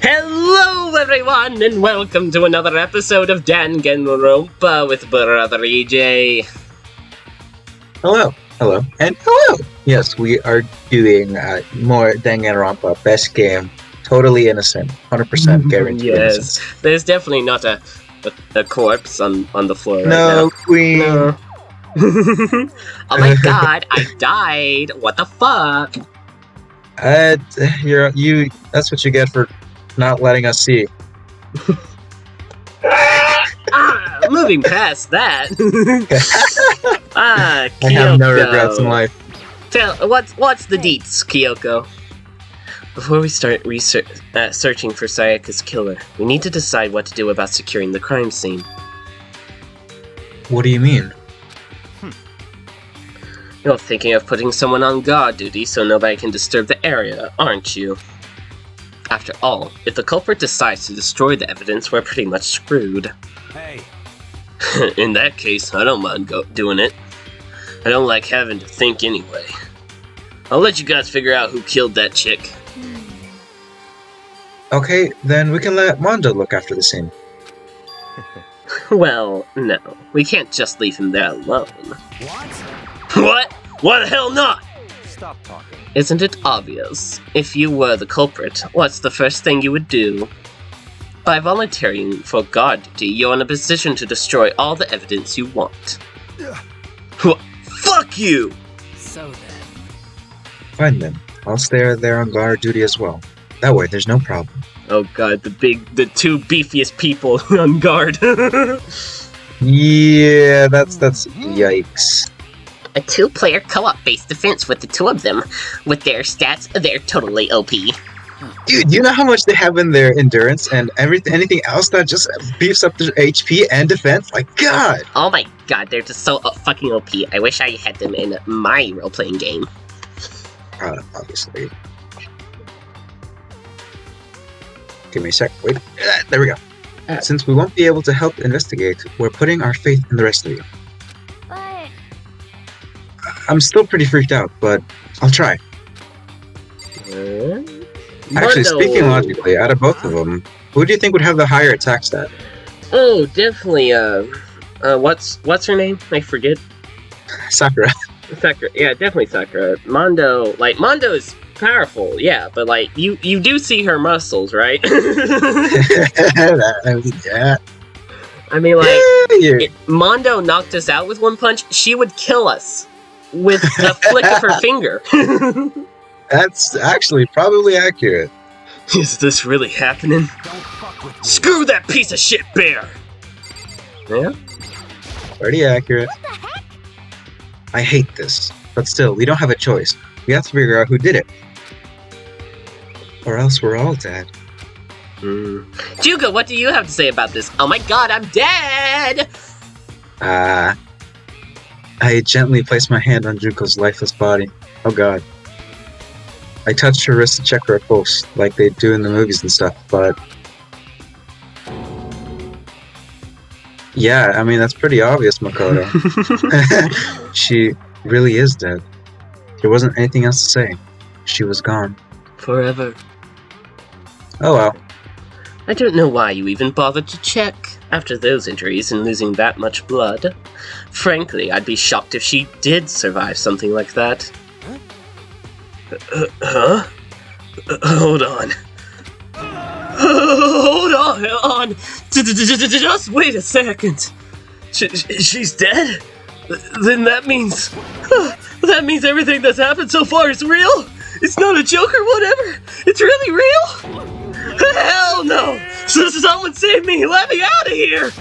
Hello everyone, and welcome to another episode of Danganronpa with Brother EJ. Hello, and hello! Yes, we are doing more Danganronpa, best game, totally innocent, 100% guaranteed innocence. Yes, there's definitely not a corpse on the floor right No, now. Queen! No. Oh my god, I died! What the fuck? That's what you get for not letting us see. Moving past that. I Kyoko. have no regrets in life. What's the deets, Kyoko? Before we start searching for Sayaka's killer, we need to decide what to do about securing the crime scene. What do you mean? You're thinking of putting someone on guard duty so nobody can disturb the area, aren't you? After all, if the culprit decides to destroy the evidence, we're pretty much screwed. Hey. In that case, I don't mind doing it. I don't like having to think anyway. I'll let you guys figure out who killed that chick. Okay, then we can let Mondo look after the scene. Well, no. We can't just leave him there alone. What? Why the hell not? Stop talking. Isn't it obvious? If you were the culprit, what's the first thing you would do? By volunteering for guard duty, you're in a position to destroy all the evidence you want. Fuck you! So then. Fine then, I'll stay there on guard duty as well. That way, there's no problem. Oh god, the two beefiest people on guard. Yeah, that's yikes. A two-player co-op-based defense with the two of them. With their stats, they're totally OP. Dude, you know how much they have in their endurance and anything else that just beefs up their HP and defense? Like, God! Oh my god, they're just so fucking OP. I wish I had them in my role-playing game. Obviously. Give me a sec. Wait. There we go. Since we won't be able to help investigate, we're putting our faith in the rest of you. But I'm still pretty freaked out, but I'll try. Actually, speaking logically, out of both of them, who do you think would have the higher attack stat? Oh, definitely, what's her name? I forget. Sakura. Sakura, yeah, definitely Sakura. Mondo is powerful, yeah, but, you do see her muscles, right? Yeah. I mean, Mondo knocked us out with one punch, she would kill us with a flick of her finger. That's actually probably accurate. Is this really happening? Screw that piece of shit bear! Yeah? Pretty accurate. I hate this, but still, we don't have a choice. We have to figure out who did it. Or else we're all dead. Jugo, what do you have to say about this? Oh my god, I'm dead! I gently placed my hand on Junko's lifeless body. Oh god. I touched her wrist to check her pulse, like they do in the movies and stuff, but... Yeah, I mean, that's pretty obvious, Makoto. She really is dead. There wasn't anything else to say. She was gone. Forever. Oh well. I don't know why you even bothered to check. After those injuries and losing that much blood. Frankly, I'd be shocked if she did survive something like that. Huh? Hold on. Hold on! Just wait a second. She's dead? Then that means... That means everything that's happened so far is real? It's not a joke or whatever? It's really real? Hell no! Someone save me! Let me out of here!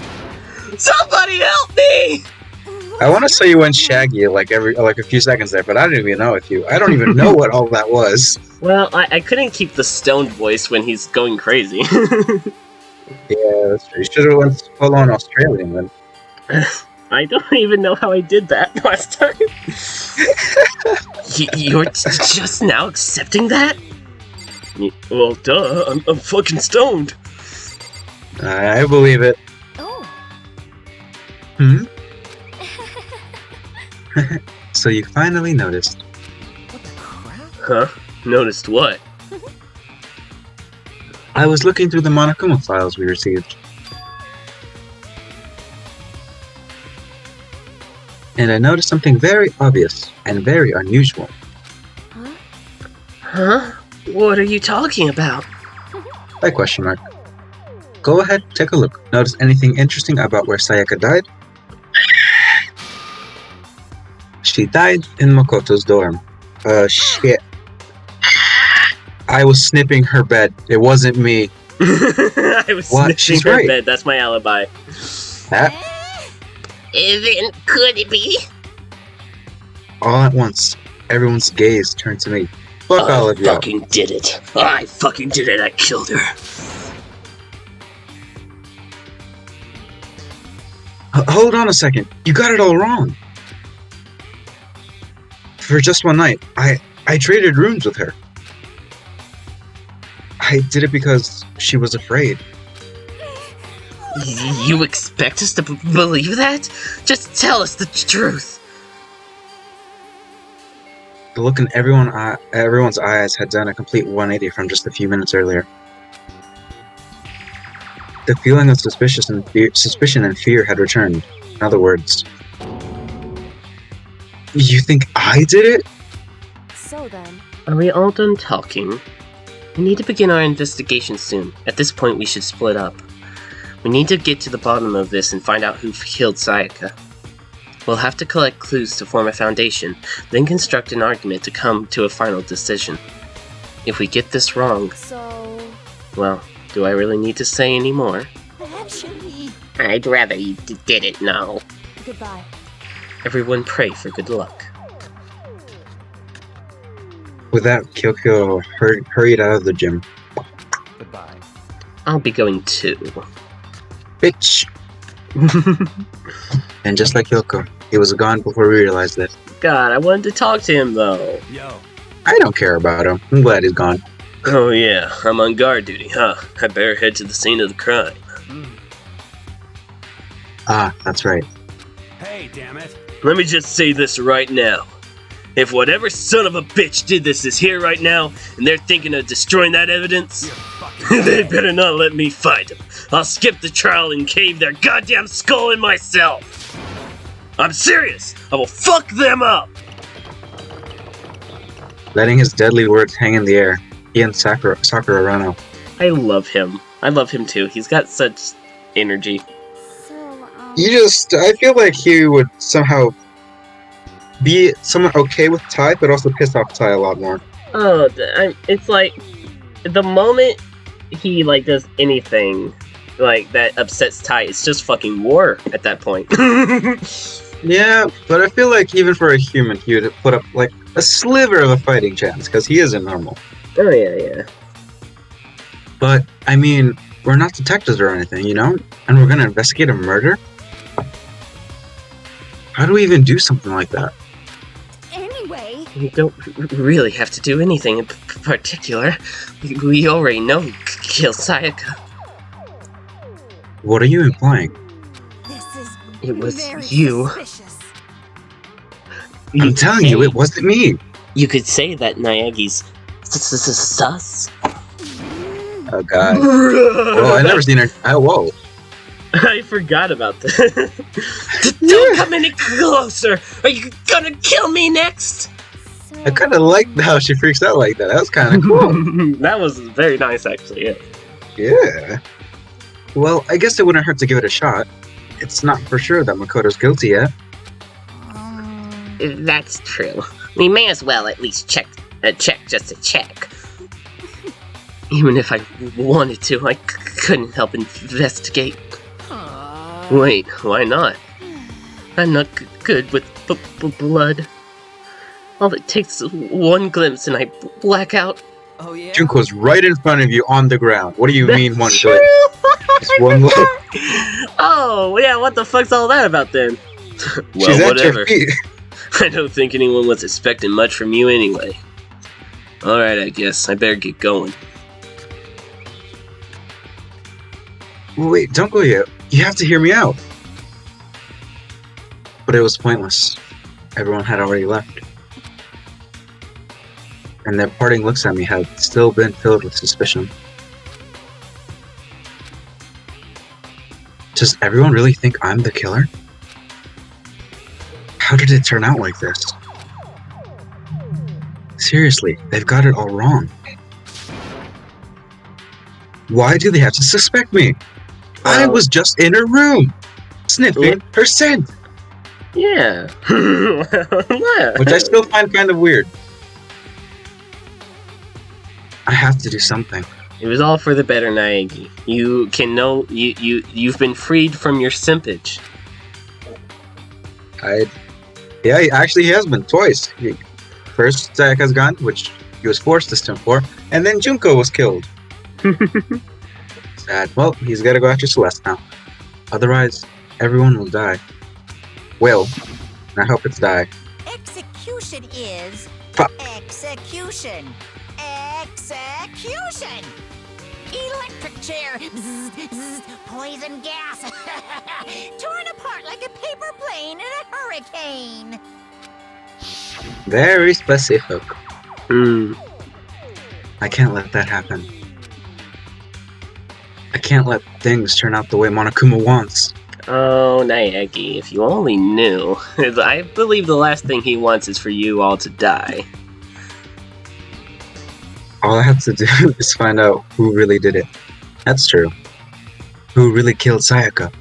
Somebody help me! I want to say you went Shaggy like a few seconds there, but I don't even know if you. I don't even know what all that was. Well, I couldn't keep the stoned voice when he's going crazy. Yeah, that's true. You should have went full on Australian then. I don't even know how I did that last time. You're just now accepting that? Well, duh. I'm fucking stoned. I believe it. oh, So you finally noticed. what the crap? Huh? Noticed what? I was looking through the Monokuma files we received. And I noticed something very obvious and very unusual. Huh? What are you talking about? By question mark. Go ahead, take a look. Notice anything interesting about where Sayaka died? She died in Makoto's dorm. Shit. I was snipping her bed. It wasn't me. I was What? sniffing She's her right. bed. That's my alibi. That, Then could it be? all at once, everyone's gaze turned to me. Fuck all of you. I fucking did it. I fucking did it. I killed her. Hold on a second. You got it all wrong. For just one night, I traded rooms with her. I did it because she was afraid. You expect us to believe that? Just tell us the truth. The look in everyone's eyes had done a complete 180 from just a few minutes earlier. The feeling of suspicion and fear had returned. In other words, you think I did it? So then, Are we all done talking? We need to begin our investigation soon. At this point, we should split up. We need to get to the bottom of this and find out who killed Sayaka. We'll have to collect clues to form a foundation, then construct an argument to come to a final decision. If we get this wrong, so well, do I really need to say any more? Actually, I'd rather you didn't know. goodbye. Everyone pray for good luck. With that, Kyoko hurried out of the gym. Goodbye. I'll be going too. Bitch! And just like Kyoko, he was gone before we realized it. God, I wanted to talk to him though. Yo. I don't care about him. I'm glad he's gone. Oh yeah, I'm on guard duty, huh? I better head to the scene of the crime. Ah, that's right. Hey, damn it. Let me just say this right now. If whatever son of a bitch did this is here right now, and they're thinking of destroying that evidence, You're fucking they better not let me fight them. I'll skip the trial and cave their goddamn skull in myself. I'm serious. I will fuck them up. Letting his deadly words hang in the air, he and Sakura ran out. I love him. I love him too. He's got such energy. So, I feel like he would somehow be someone okay with Tai, but also piss off Tai a lot more. Oh, it's like the moment he like does anything like that upsets Tai, it's just fucking war at that point. Yeah, but I feel like even for a human, he would put up like a sliver of a fighting chance, because he isn't normal. Oh yeah. But, I mean, we're not detectives or anything, you know? And we're gonna investigate a murder? How do we even do something like that? anyway, You don't really have to do anything in particular. We already know who killed Sayaka. What are you implying? this is It was very you. suspicious. You I'm could telling you, say- it wasn't me! You could say that Naegi's sus. Oh god. Well, I never seen her. Whoa. I forgot about that. Don't come any closer! Are you gonna kill me next? So, I kinda liked how she freaks out like that. That was kinda cool. That was very nice, actually. Yeah. Yeah. Well, I guess it wouldn't hurt to give it a shot. It's not for sure that Makoto's guilty yet. that's true. We may as well at least check just to check. Even if I wanted to, I couldn't help investigate. Wait, why not? I'm not good with blood. All it takes is one glimpse and I black out. Oh, yeah? Junko's right in front of you on the ground. What do you mean one true. glimpse? Just one look. Oh, yeah, what the fuck's all that about then? Well, She's at whatever. your feet. I don't think anyone was expecting much from you anyway. Alright, I guess. I better get going. Wait, don't go yet. You have to hear me out. But it was pointless. Everyone had already left. And their parting looks at me had still been filled with suspicion. Does everyone really think I'm the killer? How did it turn out like this? Seriously, they've got it all wrong. Why do they have to suspect me? I was just in her room, sniffing her scent. Yeah. Which I still find kind of weird. I have to do something. It was all for the better, Naegi. You can know you've been freed from your simpage. Yeah, he has been twice. First, Sayaka's gone, which he was forced to stim for, and then Junko was killed. Sad. Well, he's gotta go after Celeste now. Otherwise, everyone will die. Will. And I hope it's die. Execution is execution. Execution. Electric chair. Bzz, bzz, poison gas. Torn apart like a paper plane in a hurricane. Very specific. Hmm. I can't let that happen. I can't let things turn out the way Monokuma wants. Oh, Naegi, if you only knew. I believe the last thing he wants is for you all to die. All I have to do is find out who really did it. That's true. Who really killed Sayaka?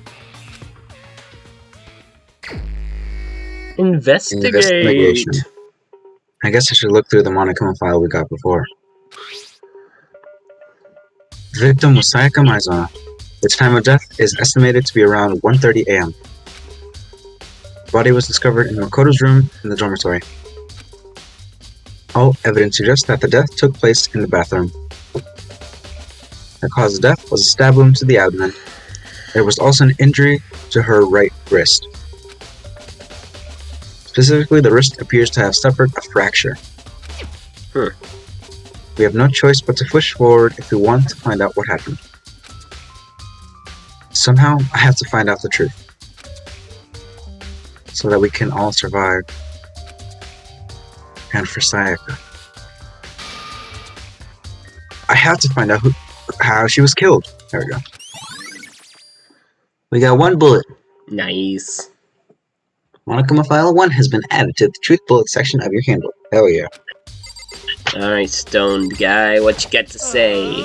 Investigate. I guess I should look through the Monokuma file we got before. The victim was Sayaka Maizono. Its time of death is estimated to be around 1:30 a.m. The body was discovered in Makoto's room in the dormitory. All evidence suggests that the death took place in the bathroom. The cause of death was a stab wound to the abdomen. There was also an injury to her right wrist. Specifically, the wrist appears to have suffered a fracture. We have no choice but to push forward if we want to find out what happened. Somehow, I have to find out the truth. So that we can all survive. And for Sayaka. I have to find out how she was killed. There we go. We got one bullet. Nice. Monokuma File 1 has been added to the Truth Bullet section of your handbook. Hell yeah. Alright, stoned guy, what you got to say?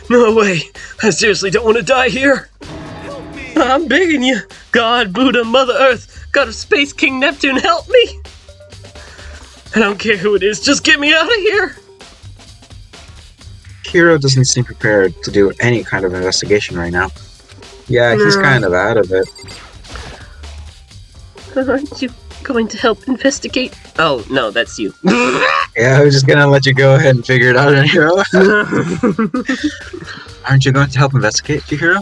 No way! I seriously don't want to die here! I'm begging you! God, Buddha, Mother Earth, God of Space, King Neptune, help me! I don't care who it is, just get me out of here! Hiro doesn't seem prepared to do any kind of investigation right now. Yeah, he's kind of out of it. Aren't you going to help investigate? Oh, no, that's you. Yeah, I was just gonna let you go ahead and figure it out, Hiro. Aren't you going to help investigate, Chihiro?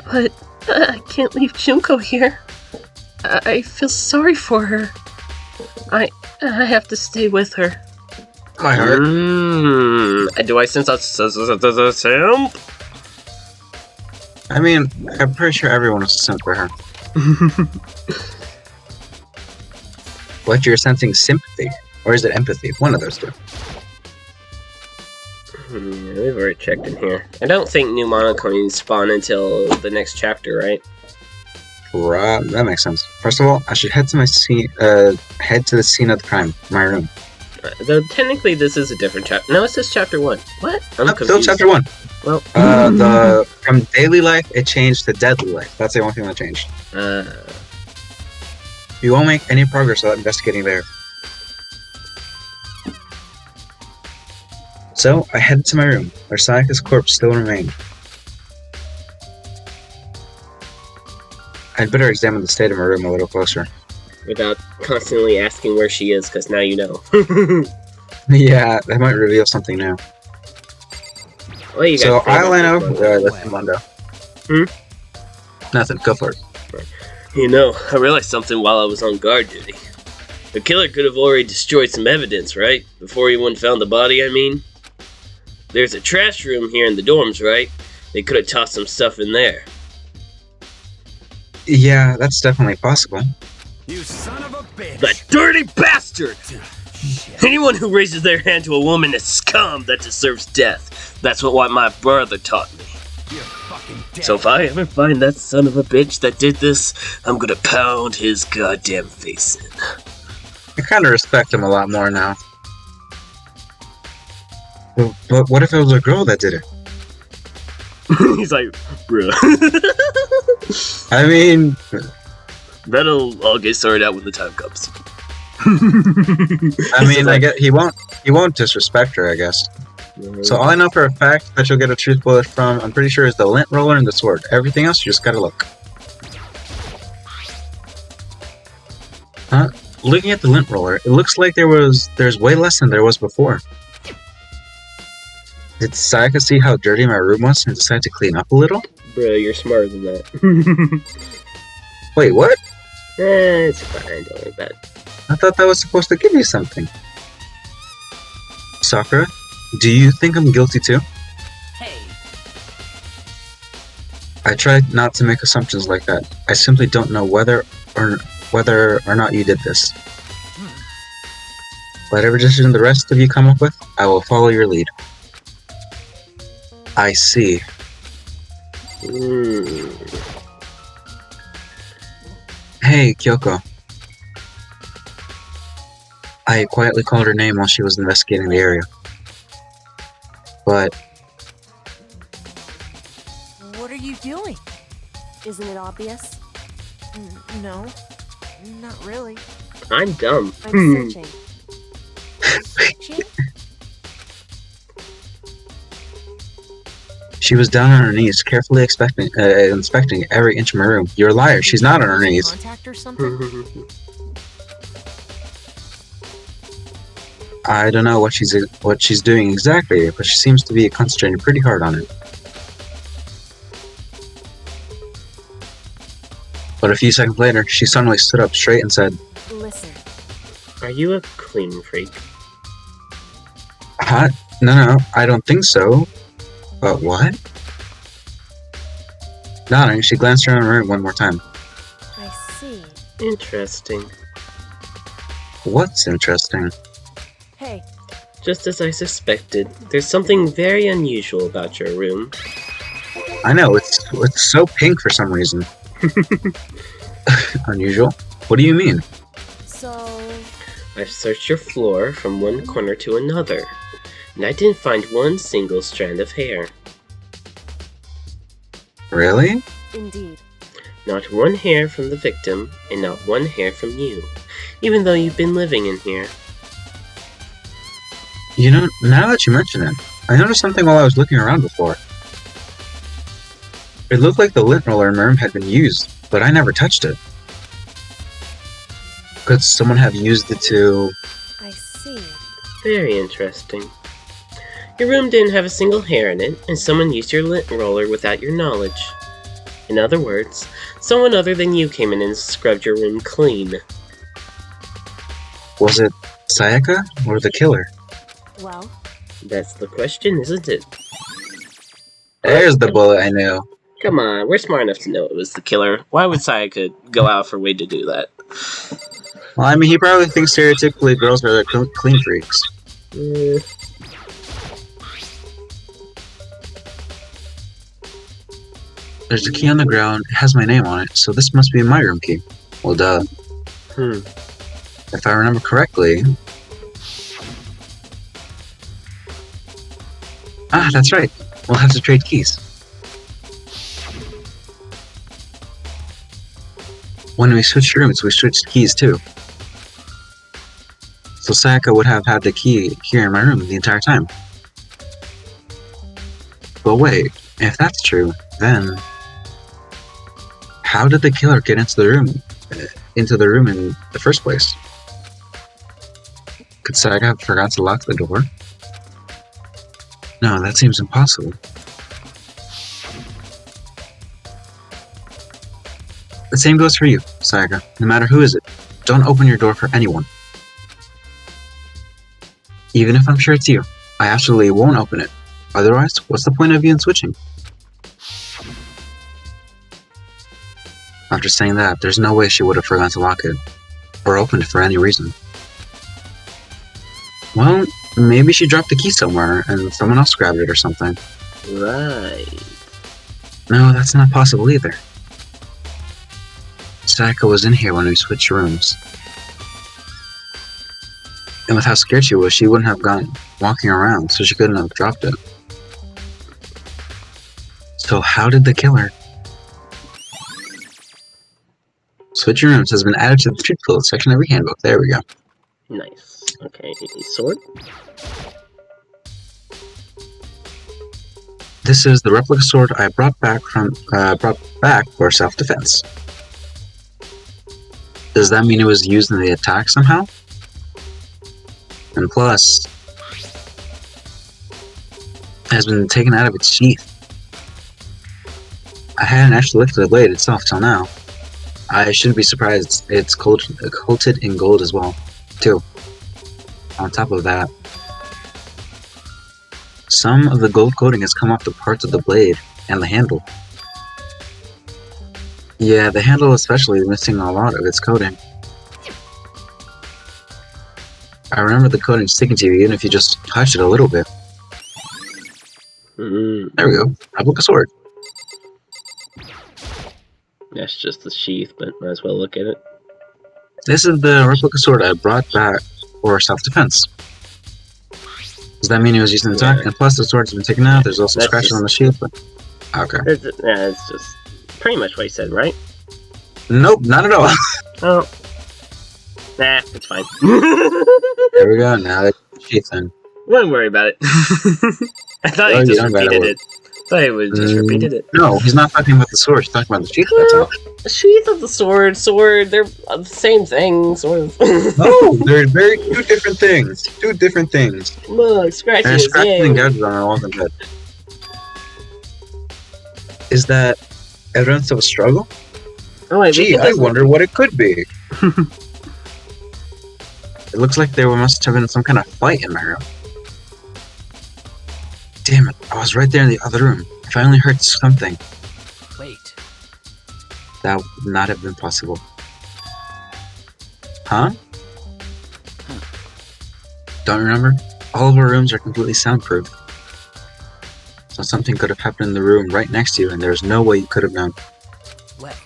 But I can't leave Junko here. I feel sorry for her. I have to stay with her. My heart. Do I sense a simp? I mean, I'm pretty sure everyone was a simp for her. But you're sensing sympathy, or is it empathy? One of those two. We've already checked in here. I don't think new monocorns spawn until the next chapter, right? That makes sense. First of all, I should head to my head to the scene of the crime, my room. Though technically this is a different chapter. No, it says chapter 1. What? I'm confused. Still chapter 1. Well, from daily life, it changed to deadly life. That's the only thing that changed. You won't make any progress without investigating there. So, I headed to my room, where Sayaka's corpse still remained. I'd better examine the state of my room a little closer. Without constantly asking where she is, because now you know. Yeah, that might reveal something new. Well, you So, got I line up with Mondo. Nothing, go for it. You know, I realized something while I was on guard duty. The killer could have already destroyed some evidence, right? Before anyone found the body, I mean. There's a trash room here in the dorms, right? They could have tossed some stuff in there. Yeah, that's definitely possible. You son of a bitch! That dirty bastard! Anyone who raises their hand to a woman is scum that deserves death. That's what my brother taught me. You're fucking dead. So if I ever find that son of a bitch that did this, I'm gonna pound his goddamn face in. I kind of respect him a lot more now. But what if it was a girl that did it? He's like, bruh. I mean, That'll all get sorted out when the time comes. I mean, I get he won't disrespect her, I guess. So all I know for a fact that you'll get a truth bullet from, I'm pretty sure, is the lint roller and the sword. Everything else, you just gotta look. Huh? Looking at the lint roller, it looks like there's way less than there was before. Did Sayaka see how dirty my room was and decide to clean up a little? Bruh, you're smarter than that. Wait, what? It's fine, don't worry about it. I thought that was supposed to give you something. Sakura, do you think I'm guilty too? Hey, I tried not to make assumptions like that. I simply don't know whether or not you did this. Whatever decision the rest of you come up with, I will follow your lead. I see. Hey, Kyoko. I quietly called her name while she was investigating the area. But What are you doing? Isn't it obvious? No, not really. I'm dumb. I'm searching. she was down on her knees, carefully inspecting every inch of my room. You're a liar. She's not on her knees. Contact or something? I don't know what she's doing exactly, but she seems to be concentrating pretty hard on it. But a few seconds later, she suddenly stood up straight and said, Listen. Are you a clean freak? "Huh? No, I don't think so. But what?" Nodding, she glanced around the room one more time. I see. Interesting. What's interesting? Hey, Just as I suspected, there's something very unusual about your room. I know, it's so pink for some reason. Unusual? What do you mean? so I've searched your floor from one corner to another, and I didn't find one single strand of hair. Really? indeed. Not one hair from the victim, and not one hair from you, even though you've been living in here. You know, now that you mention it, I noticed something while I was looking around before. It looked like the lint roller in my room had been used, but I never touched it. Could someone have used it to... I see. Very interesting. Your room didn't have a single hair in it, and someone used your lint roller without your knowledge. In other words, someone other than you came in and scrubbed your room clean. Was it Sayaka or the killer? Well, That's the question, isn't it? There's the bullet I knew. Come on, we're smart enough to know it was the killer. Why would Sayaka go out for way to do that? Well, I mean, he probably thinks stereotypically girls are the clean freaks. There's a key on the ground, it has my name on it, so this must be my room key. Well, duh. If I remember correctly... Ah, that's right. We'll have to trade keys. When we switched rooms, we switched keys too. So Sayaka would have had the key here in my room the entire time. But wait, if that's true, then... How did the killer get into the room in the first place? Could Sayaka have forgot to lock the door? No, that seems impossible. The same goes for you, Sayaka. No matter who is it, don't open your door for anyone. Even if I'm sure it's you, I absolutely won't open it. Otherwise, what's the point of you in switching? After saying that, there's no way she would have forgotten to lock it, or opened it for any reason. Well, maybe she dropped the key somewhere, and someone else grabbed it or something. Right. No, that's not possible either. Sayaka was in here when we switched rooms. And with how scared she was, she wouldn't have gone walking around, so she couldn't have dropped it. So how did the killer? Switching rooms has been added to the treat pool section of your handbook. There we go. Nice. Okay, sword. This is the replica sword I brought back for self-defense. Does that mean it was used in the attack somehow? And plus, it has been taken out of its sheath. I hadn't actually looked at the blade itself till now. I shouldn't be surprised it's coated in gold as well, too. On top of that, some of the gold coating has come off the parts of the blade and the handle. Yeah, the handle especially is missing a lot of its coating. I remember the coating sticking to you even if you just touch it a little bit. There we go. Replica sword. That's just the sheath, but might as well look at it. This is the replica sword I brought back for self-defense. Does that mean it was used in attack? Yeah. And plus the sword's been taken out, there's also That's scratches just- on the sheath, but... Okay. It's just pretty much what he said, right? Nope, not at all. Oh. Nah, it's fine. There we go, now the sheath in. Don't worry about it. I thought Oh, he you just don't gotta repeated worry. it. I thought he would just repeated it. No, he's not talking about the sword, he's talking about the sheath, that's all. The sheath of the sword, they're the same thing, sort of. No, they're very two different things. Two different things. Look, There's scratches, scratches and yay. gouges on the walls and bed. Is that evidence of a struggle? Oh, wait, we Gee, can I just- wonder what it could be. It looks like there must have been some kind of fight in my room. Damn it, I was right there in the other room. If I only heard something, Wait. that would not have been possible. Huh? Don't remember? All of our rooms are completely soundproof. So something could have happened in the room right next to you and there's no way you could have known. What?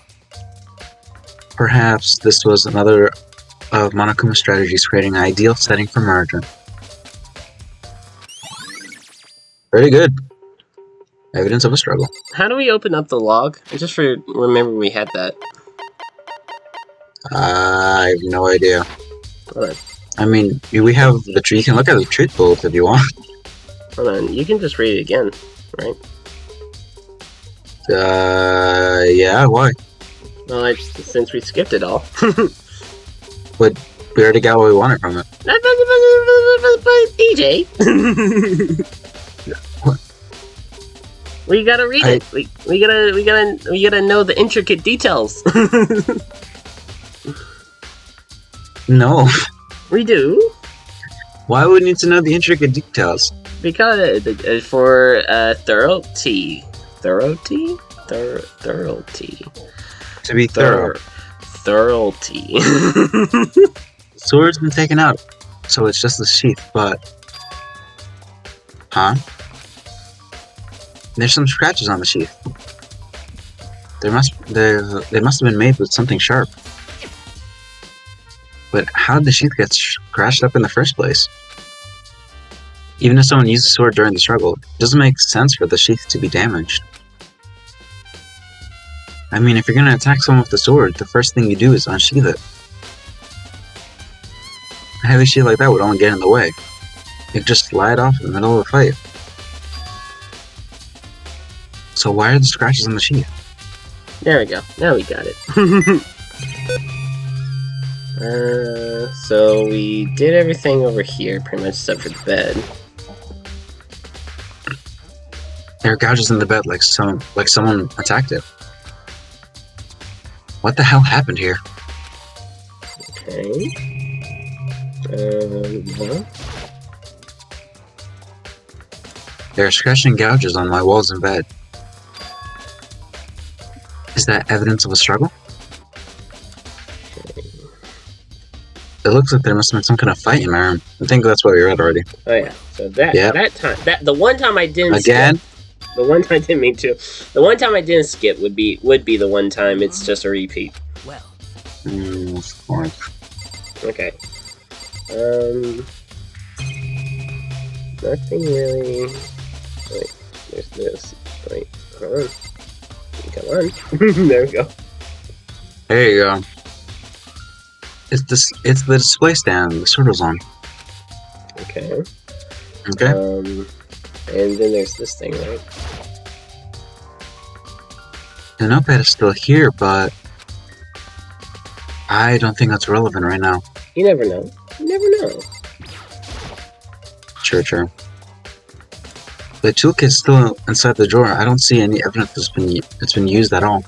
Perhaps this was another of Monokuma's strategies creating an ideal setting for murder. Very good. Evidence of a struggle. How do we open up the log? I just remember we had that. I have no idea. Hold on. I mean, we have the tree. You can look at the truth bullet if you want. Hold on. You can just read it again, right? Yeah, why? Well, since we skipped it all. We already got what we wanted from it. EJ. What? We gotta read it. We gotta know the intricate details. No. We do. Why would we need to know the intricate details? Because for thoroughty. To be thorough. Thoroughty. The sword's been taken out, so it's just the sheath, but... Huh? There's some scratches on the sheath. They must have been made with something sharp. But how did the sheath get scratched up in the first place? Even if someone used the sword during the struggle, it doesn't make sense for the sheath to be damaged. I mean, if you're gonna attack someone with the sword, the first thing you do is unsheath it. A heavy sheath like that would only get in the way. It'd just slide off in the middle of the fight. So why are the scratches on the sheath? There we go. Now we got it. So we did everything over here, pretty much except for the bed. There are gouges in the bed like someone attacked it. What the hell happened here? Okay. What? There are scratching gouges on my walls and bed. Is that evidence of a struggle? It looks like there must have been some kind of fight in my room. I think that's what we read already. Oh yeah. So that Yeah. that time the one time I didn't Again? The one time I didn't mean to. The one time I didn't skip would be the one time it's just a repeat. Well, Of course. Okay. Nothing really. Wait, there's this. Wait, hold on. Come on. There we go. There you go. It's the display stand the sword was on. Okay. Okay. And then there's this thing, right? The notepad is still here, but I don't think that's relevant right now. You never know. You never know. Sure. The toolkit's still inside the drawer. I don't see any evidence it's been used at all.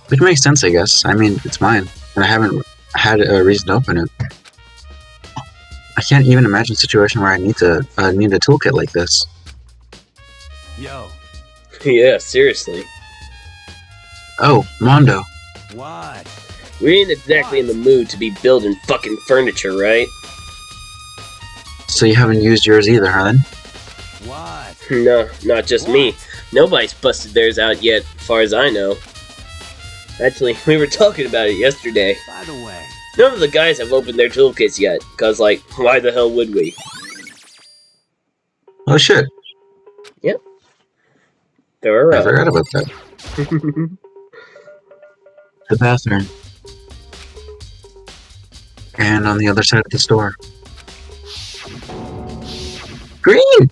Which makes sense, I guess. I mean, it's mine, and I haven't had a reason to open it. I can't even imagine a situation where I need a toolkit like this. yo, Yeah, seriously. Oh, Mondo. what? We ain't exactly in the mood to be building fucking furniture, right? So you haven't used yours either, huh? Then? What? No, not just me. Nobody's busted theirs out yet, as far as I know. Actually, we were talking about it yesterday. By the way, None of the guys have opened their toolkits yet, cause like, why the hell would we? Oh shit! They're I around. forgot about that. The bathroom. And on the other side of the store. Green!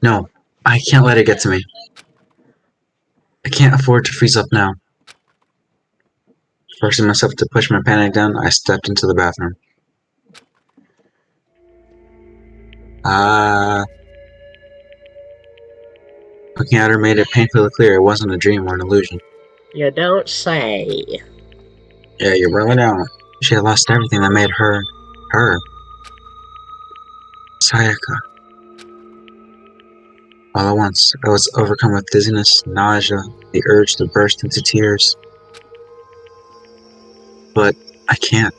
No, I can't let it get to me. I can't afford to freeze up now. Forcing myself to push my panic down, I stepped into the bathroom. Looking at her made it painfully clear it wasn't a dream or an illusion. You don't say. Yeah, you really don't. She had lost everything that made her, her. Sayaka. All at once, I was overcome with dizziness, nausea, the urge to burst into tears. But I can't.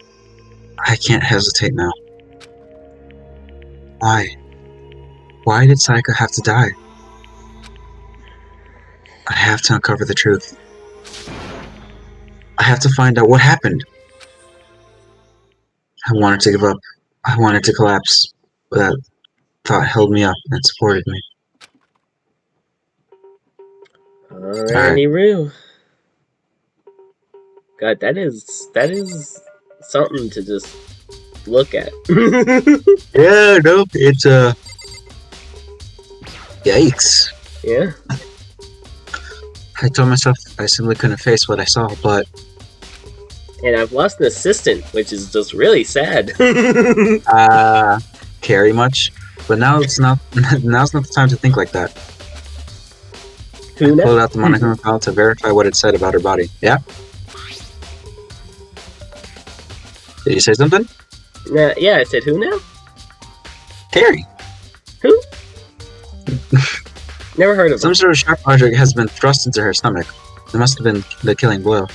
I can't hesitate now. Why? Why did Sayaka have to die? I have to uncover the truth. I have to find out what happened. I wanted to give up. I wanted to collapse. But that thought held me up and supported me. Alrighty, Roo. God, that is something to just look at. Yeah, no, it's yikes. Yeah. I told myself I simply couldn't face what I saw, but And I've lost an assistant, which is just really sad. carry much. But now's not the time to think like that. Who I pulled knows? out the monochrome file to verify what it said about her body. Yeah? Did you say something? Yeah, I said who now? Carrie! Who? Never heard of Some him. sort of sharp object has been thrust into her stomach. It must have been the killing blow.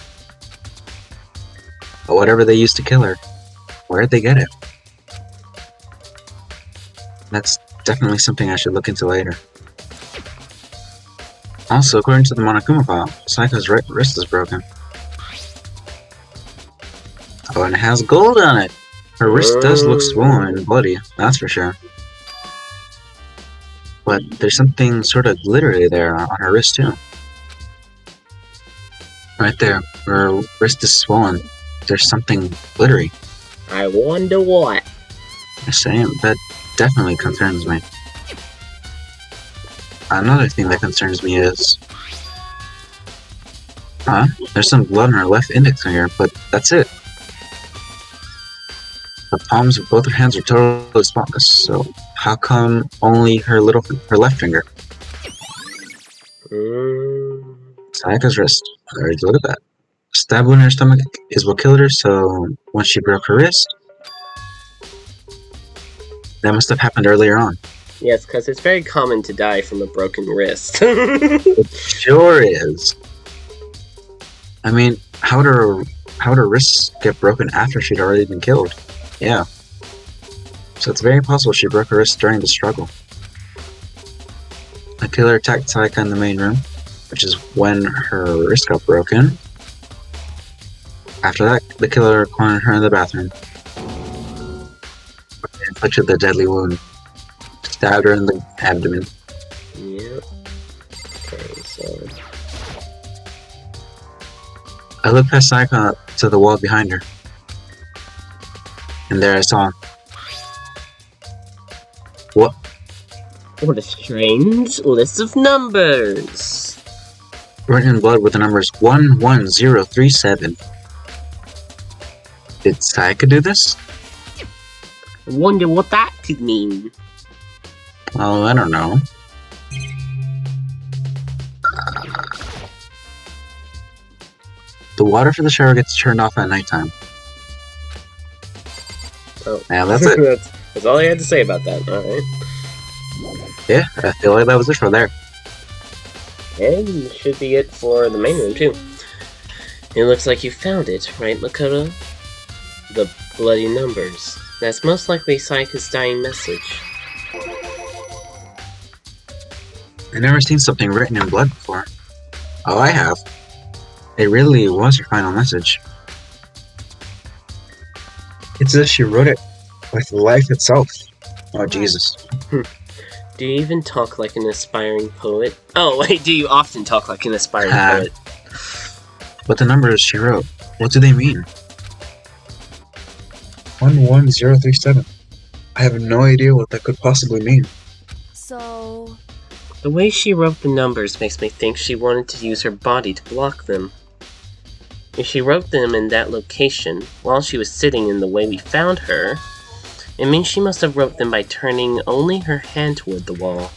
But whatever they used to kill her, where'd they get it? That's definitely something I should look into later. Also, according to the Monokuma file, Saika's right wrist is broken. Oh, and it has gold on it! Her wrist does look swollen and bloody, that's for sure. But there's something sort of glittery there on her wrist too. Right there, her wrist is swollen. There's something glittery. I wonder what. Just saying, that definitely concerns me. Another thing that concerns me is... Huh? There's some blood on her left index finger, but that's it. The palms of both her hands are totally spotless, so how come only her left finger? Sayaka's wrist. I already looked at that. A stab wound in her stomach is what killed her, so once she broke her wrist, that must have happened earlier on. Yes, because it's very common to die from a broken wrist. It sure is. I mean, how would her wrists get broken after she'd already been killed? Yeah. So it's very possible she broke her wrist during the struggle. The killer attacked Sayaka in the main room, which is when her wrist got broken. After that, the killer cornered her in the bathroom. And inflicted the deadly wound. Stabbed her in the abdomen. Yep. Okay, so... I looked past Sayaka to the wall behind her. And there I saw him. What? What a strange list of numbers. Written in blood with the numbers 11037. Did Sayaka do this? I wonder what that could mean. Well, I don't know. The water for the shower gets turned off at nighttime. Oh. Yeah, that's it. that's all I had to say about that. Alright. Yeah, I feel like that was it for there. And should be it for the main room, too. It looks like you found it, right, Makoto? The bloody numbers. That's most likely Sayaka's dying message. I've never seen something written in blood before. Oh, I have. It really was her final message. It's as if she wrote it with life itself. Oh, Jesus. Do you even talk like an aspiring poet? Oh, wait, do you often talk like an aspiring poet? But the numbers she wrote, what do they mean? 11037. I have no idea what that could possibly mean. So, The way she wrote the numbers makes me think she wanted to use her body to block them. If she wrote them in that location, while she was sitting in the way we found her, it means she must have wrote them by turning only her hand toward the wall.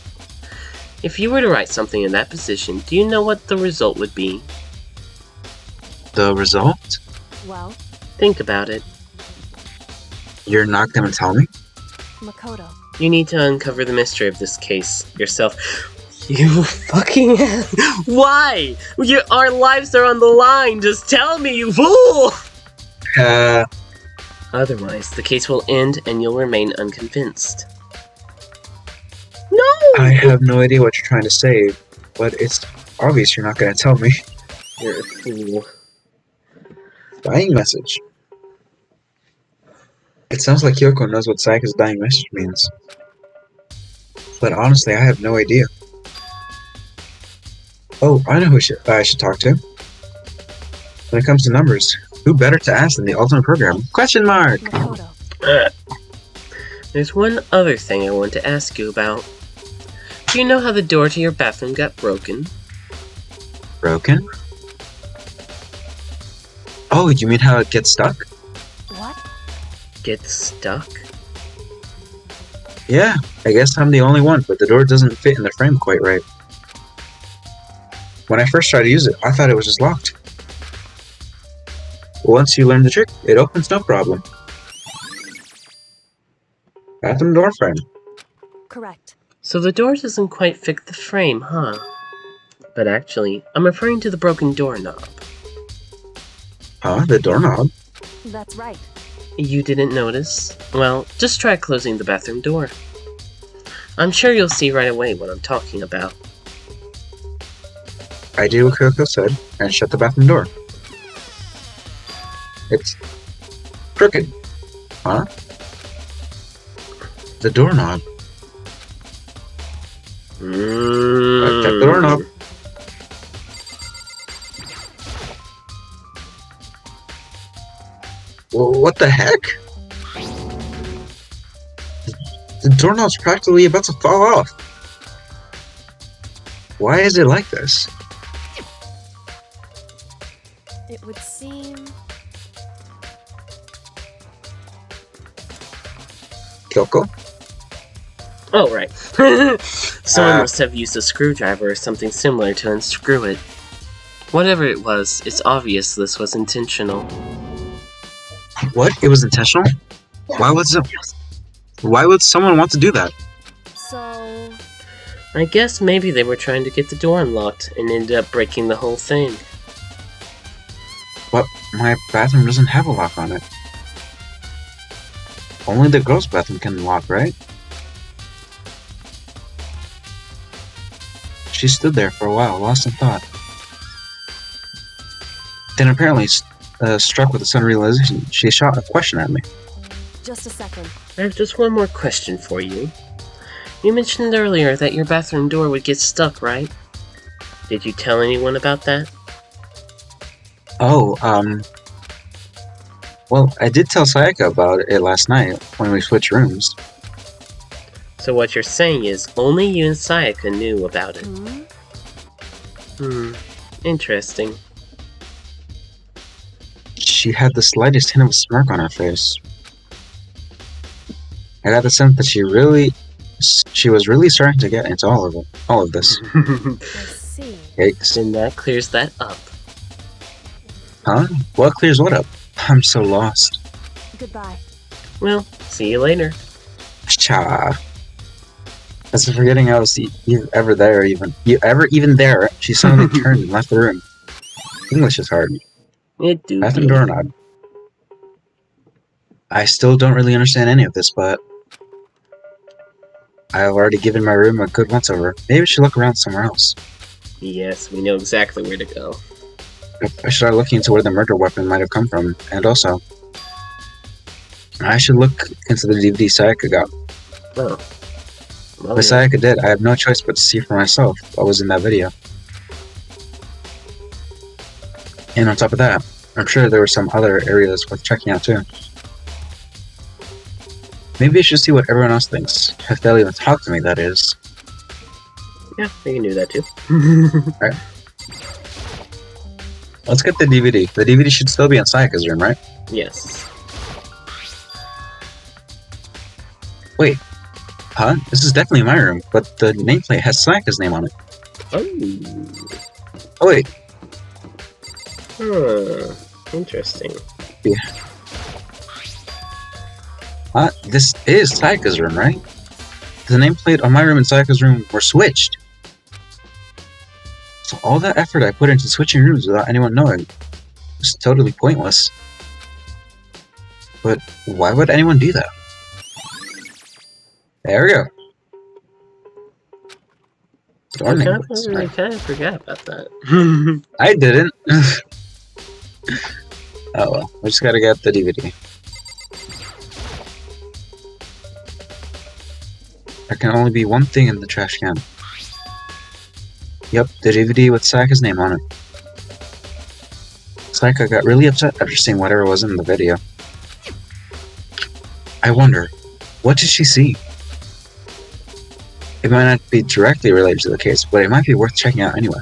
If you were to write something in that position, do you know what the result would be? The result? well, Think about it. You're not gonna tell me? Makoto. You need to uncover the mystery of this case yourself. You fucking Why? Our lives are on the line. Just tell me, you fool! Otherwise, the case will end and you'll remain unconvinced. No! I have no idea what you're trying to say, but it's obvious you're not gonna tell me. You're a fool. Dying message. It sounds like Kyoko knows what Sayaka's dying message means. But honestly, I have no idea. Oh, I know who I should talk to. When it comes to numbers, who better to ask than the ultimate program? Question mark! Makoto. There's one other thing I want to ask you about. Do you know how the door to your bathroom got broken? Broken? Oh, you mean how it gets stuck? What? Get stuck? Yeah, I guess I'm the only one, but the door doesn't fit in the frame quite right. When I first tried to use it, I thought it was just locked. Once you learn the trick, it opens no problem. Bathroom door frame. Correct. So the door doesn't quite fit the frame, huh? But actually, I'm referring to the broken doorknob. Huh? The doorknob? That's right. You didn't notice? Well, just try closing the bathroom door. I'm sure you'll see right away what I'm talking about. I did what Kyoko said, and shut the bathroom door. It's crooked. Huh? The doorknob. Check the doorknob. What the heck? The doorknob's practically about to fall off. Why is it like this? It would seem. Kyoko? Oh, right. Someone must have used a screwdriver or something similar to unscrew it. Whatever it was, it's obvious this was intentional. What? It was intentional? Why would someone want to do that? So. I guess maybe they were trying to get the door unlocked and ended up breaking the whole thing. But my bathroom doesn't have a lock on it. only the girls' bathroom can lock, right? She stood there for a while, lost in thought. Then apparently, struck with a sudden realization, she shot a question at me. Just a second. I have just one more question for you. You mentioned earlier that your bathroom door would get stuck, right? Did you tell anyone about that? Oh, well, I did tell Sayaka about it last night when we switched rooms. So what you're saying is only you and Sayaka knew about it. Interesting. She had the slightest hint of a smirk on her face. I got the sense that she was really starting to get into all of this. I see. Yikes. Then that clears that up. Huh? What clears what up? I'm so lost. Goodbye. Well, see you later. Cha. As if forgetting I was ever there, even there, she suddenly turned and left the room. English is hard. It do Bathroom be. doorknob. I still don't really understand any of this, but I've already given my room a good once over. Maybe I should look around somewhere else. Yes, we know exactly where to go. I should start looking into where the murder weapon might have come from, and also, I should look into the DVD Sayaka got. Oh. Well, But Sayaka did. I have no choice but to see for myself what was in that video. And on top of that, I'm sure there were some other areas worth checking out too. Maybe I should see what everyone else thinks. If they'll even talk to me, that is. yeah, we can do that too. Right. Let's get the DVD. The DVD should still be in Sayaka's room, right? Yes. Wait. Huh? This is definitely my room, but the nameplate has Sayaka's name on it. Oh. Oh wait. Huh. Interesting. Yeah. This is Sayaka's room, right? The nameplate on my room and Sayaka's room were switched. So all that effort I put into switching rooms without anyone knowing was totally pointless. But why would anyone do that? There we go. Door nameplates, I right. kind of forgot about that. I didn't. Oh well, we just gotta get the DVD. There can only be one thing in the trash can. Yep, the DVD with Sayaka's name on it. Sayaka got really upset after seeing whatever was in the video. I wonder, what did she see? It might not be directly related to the case, but it might be worth checking out anyway.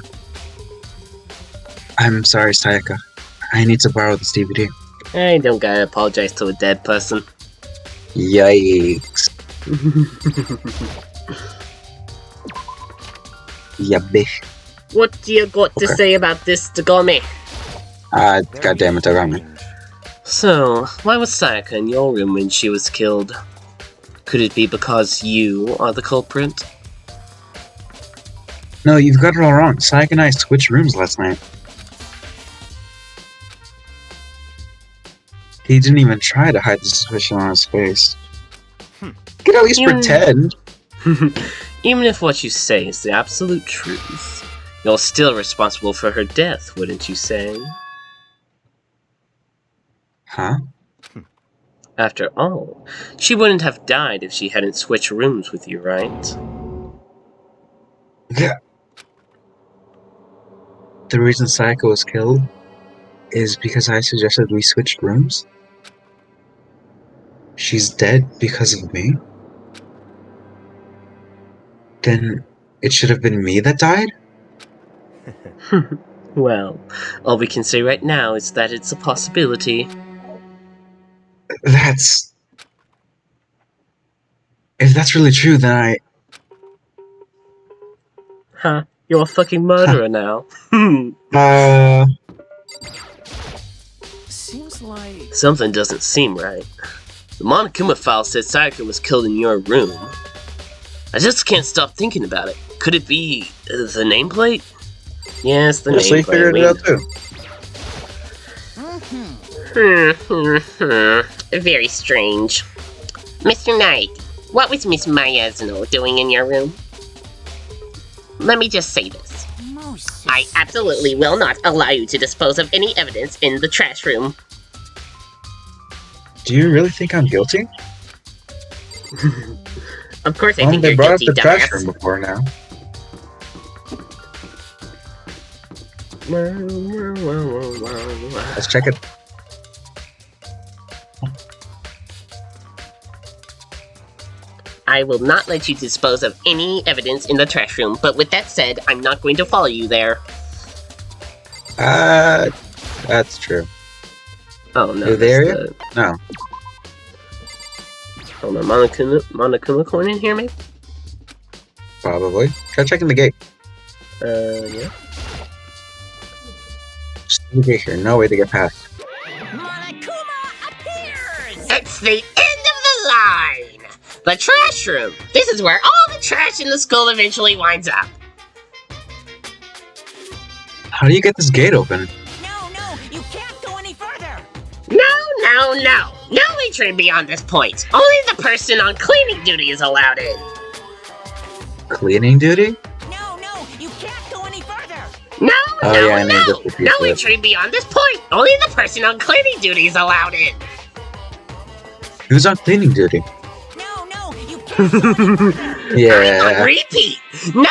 I'm sorry, Sayaka. I need to borrow this DVD. I don't gotta apologize to a dead person. Yikes. Yabby. What do you got to Okay. say about this, Dagome? Goddamn it, Tagami. So, why was Sayaka in your room when she was killed? Could it be because you are the culprit? No, you've got it all wrong. Sayaka and I switched rooms last night. He didn't even try to hide the suspicion on his face. You could at least You- pretend. Even if what you say is the absolute truth, you're still responsible for her death, wouldn't you say? Huh? After all, she wouldn't have died if she hadn't switched rooms with you, right? Yeah. The reason Sayaka was killed is because I suggested we switched rooms? She's dead because of me? Then it should have been me that died? Well, all we can say right now is that it's a possibility. That's... If that's really true, then Huh, you're a fucking murderer now. Seems like Something doesn't seem right. The Monokuma file said Sayaka was killed in your room. I just can't stop thinking about it. Could it be the nameplate? Yes, the so you nameplate. figured it out too. Very strange. Mr. Knight, what was Miss maaannn doing in your room? Let me just say this. I absolutely will not allow you to dispose of any evidence in the trash room. Do you really think I'm guilty? Of course I Well, think they you're brought guilty, up the trash dumbass. room before now. Let's check it. I will not let you dispose of any evidence in the trash room, but with that said, I'm not going to follow you there. That's true. Oh no. You're there yet? No. Hold on, Monokuma coin in here, maybe? Probably. Try checking the gate. Yeah. Just leave the gate here. No way to get past. Monokuma appears! It's the end of the line! The trash room! This is where all the trash in the school eventually winds up. How do you get this gate open? No, you can't go any further! No! No entry beyond this point. Only the person on cleaning duty is allowed in. Cleaning duty? No, you can't go any further! No! I need to repeat No that. entry beyond this point. Only the person on cleaning duty is allowed in. Who's on cleaning duty? No, you can't go any further! Yeah. On repeat. No!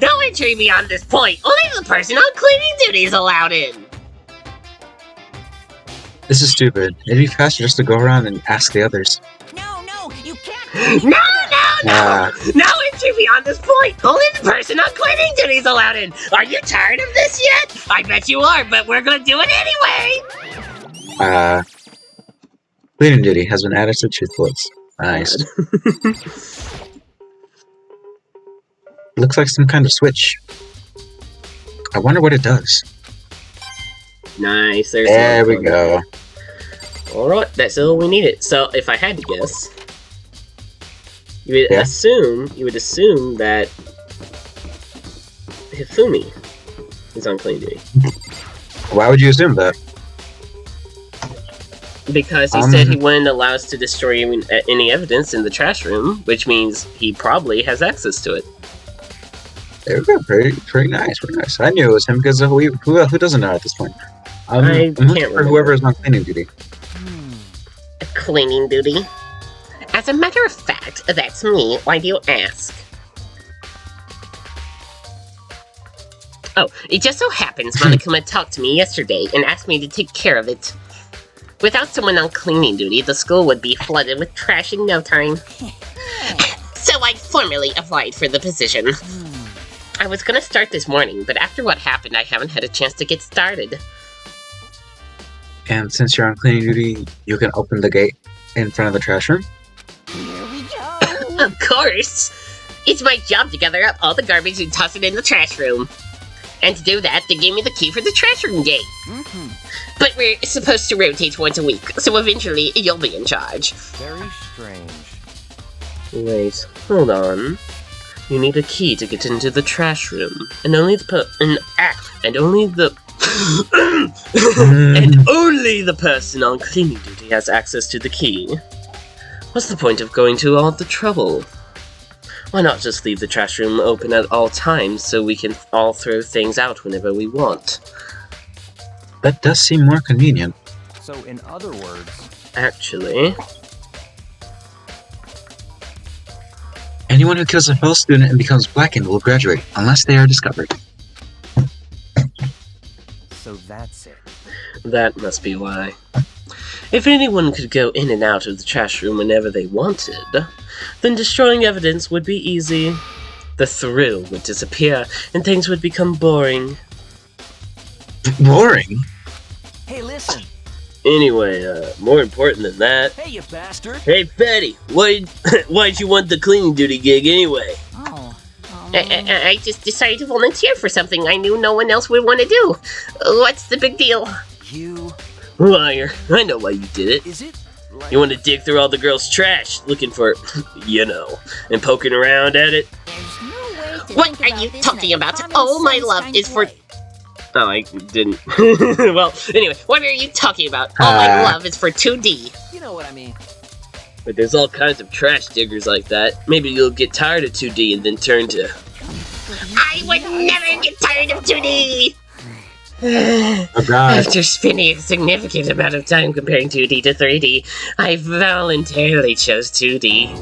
No entry beyond this point. Only the person on cleaning duty is allowed in. This is stupid. It'd be faster just to go around and ask the others. No, you can't go any No! Ah. No entry beyond this point. Only the person on cleaning duty is allowed in. Are you tired of this yet? I bet you are, but we're gonna do it anyway. Cleaning duty has been added to truth bullets. Nice. Looks like some kind of switch. I wonder what it does. Nice. There's There we go. Alright, that's all we needed. So, if I had to guess, you would Yeah. assume that Hifumi is on clean duty. Why would you assume that? Because he said he wouldn't allow us to destroy any evidence in the trash room, which means he probably has access to it. There we go. Pretty nice. Pretty nice. I knew it was him because who doesn't know at this point? I I'm can't looking for remember. whoever is on cleaning duty. Cleaning duty? As a matter of fact, that's me. Why do you ask? Oh, it just so happens Monokuma talked to me yesterday and asked me to take care of it. Without someone on cleaning duty, the school would be flooded with trash in no time. So I formally applied for the position. I was gonna start this morning, but after what happened, I haven't had a chance to get started. And since you're on cleaning duty, you can open the gate in front of the trash room? Here we go! Of course! It's my job to gather up all the garbage and toss it in the trash room. And to do that, they gave me the key for the trash room gate. But we're supposed to rotate once a week, so eventually you'll be in charge. Very strange. Wait, hold on. You need a key to get into the trash room, and only the and only the person on cleaning duty has access to the key. What's the point of going to all the trouble? Why not just leave the trash room open at all times so we can all throw things out whenever we want? That does seem more convenient. So, in other words, Actually, Anyone who kills a fellow student and becomes blackened will graduate, unless they are discovered. so that's it. that must be why. If anyone could go in and out of the trash room whenever they wanted, then destroying evidence would be easy. The thrill would disappear, and things would become boring. Boring? Hey, listen! Anyway, more important than that. Hey, you bastard! Hey, Fatty, why'd you want the cleaning duty gig anyway? Oh. I just decided to volunteer for something I knew no one else would want to do. What's the big deal? You... Liar. I know why you did it. Is it? Like... You want to dig through all the girls' trash, looking for, and poking around at it? There's no way to What think are about you this talking in a about? common All my sense love kind is of for... way. Oh, I didn't. Well, anyway, what are you talking about? All my love is for 2D. You know what I mean. But there's all kinds of trash diggers like that. Maybe you'll get tired of 2D and then turn to... I would never get tired of 2D! Oh god. After spending a significant amount of time comparing 2D to 3D, I voluntarily chose 2D.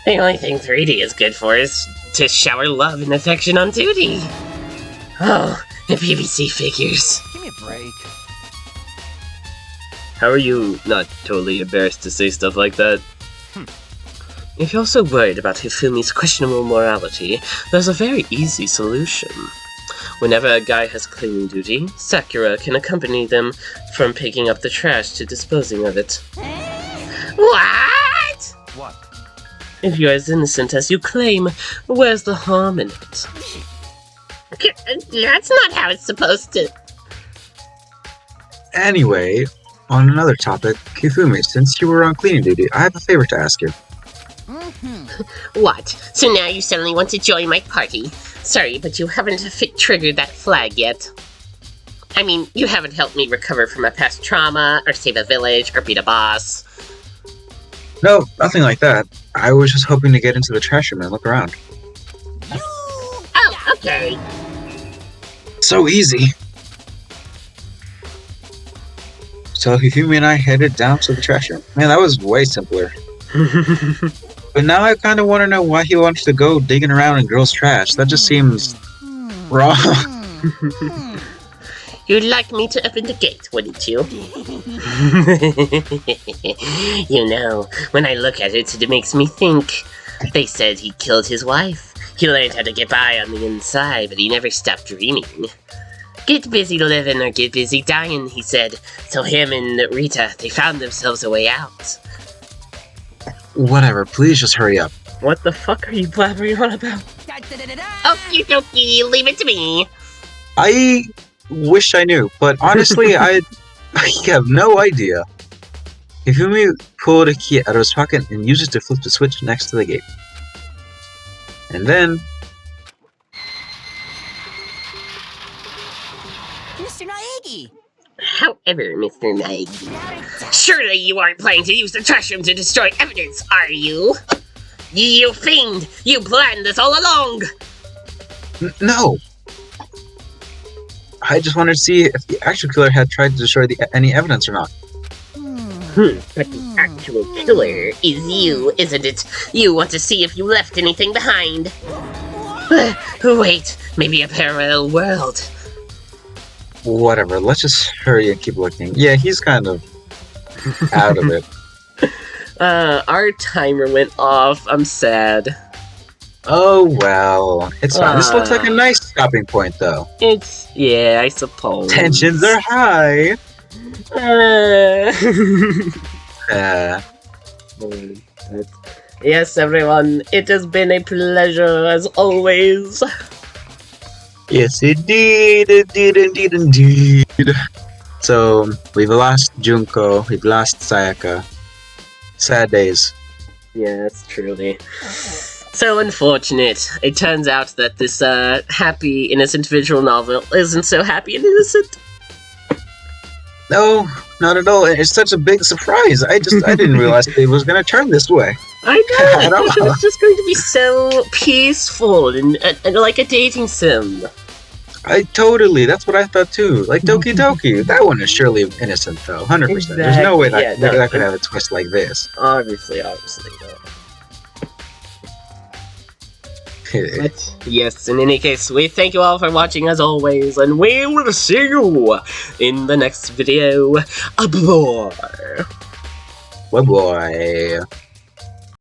The only thing 3D is good for is to shower love and affection on 2D. Oh, the PVC figures. Give me a break. How are you not totally embarrassed to say stuff like that? If you're so worried about Hifumi's questionable morality, there's a very easy solution. Whenever a guy has cleaning duty, Sakura can accompany them from picking up the trash to disposing of it. What? What? If you're as innocent as you claim, where's the harm in it? That's not how it's supposed to. Anyway, on another topic, Hifumi, since you were on cleaning duty, I have a favor to ask you. What? So now you suddenly want to join my party? Sorry, but you haven't triggered that flag yet. I mean, you haven't helped me recover from a past trauma, or save a village, or beat a boss. No, nothing like that. I was just hoping to get into the trash room and look around. Oh, okay. So easy. So Hifumi and I headed down to the trash room. Man, that was way simpler. But now I kind of want to know why he wants to go digging around in girls' trash. That just seems wrong. You'd like me to open the gate, wouldn't you? You know, when I look at it, it makes me think. They said he killed his wife. He learned how to get by on the inside, but he never stopped dreaming. Get busy living or get busy dying, he said. So him and Rita, they found themselves a way out. Whatever, please just hurry up. What the fuck are you blabbering on about? Okie dokie, leave it to me. I wish I knew, but honestly, I have no idea. Hifumi pulled a key out of his pocket and used it to flip the switch next to the gate. And then... Mr. Naegi! However, Mr. Knight, surely you aren't planning to use the trash room to destroy evidence, are you? You fiend! You planned this all along! No! I just wanted to see if the actual killer had tried to destroy any evidence or not. But the actual killer is you, isn't it? You want to see if you left anything behind. Wait, maybe a parallel world. Whatever, let's just hurry and keep looking. Yeah, he's kind of out of it. Our timer went off. I'm sad. Oh well, it's fine. This looks like a nice stopping point, though. Yeah, I suppose. Tensions are high. Yes, everyone, it has been a pleasure as always. Yes, indeed, indeed. So, we've lost Junko, we've lost Sayaka. Sad days. Yes, truly. So unfortunate. It turns out that this happy, innocent visual novel isn't so happy and innocent. No, not at all. It's such a big surprise. I didn't realize it was going to turn this way. I know. I thought it was just going to be so peaceful and like a dating sim. That's what I thought too. Like Doki Doki. That one is surely innocent though, 100%. There's no way that could have a twist like this. Obviously, no. But yes, in any case, we thank you all for watching as always, and we will see you in the next video. Bye. Bye bye.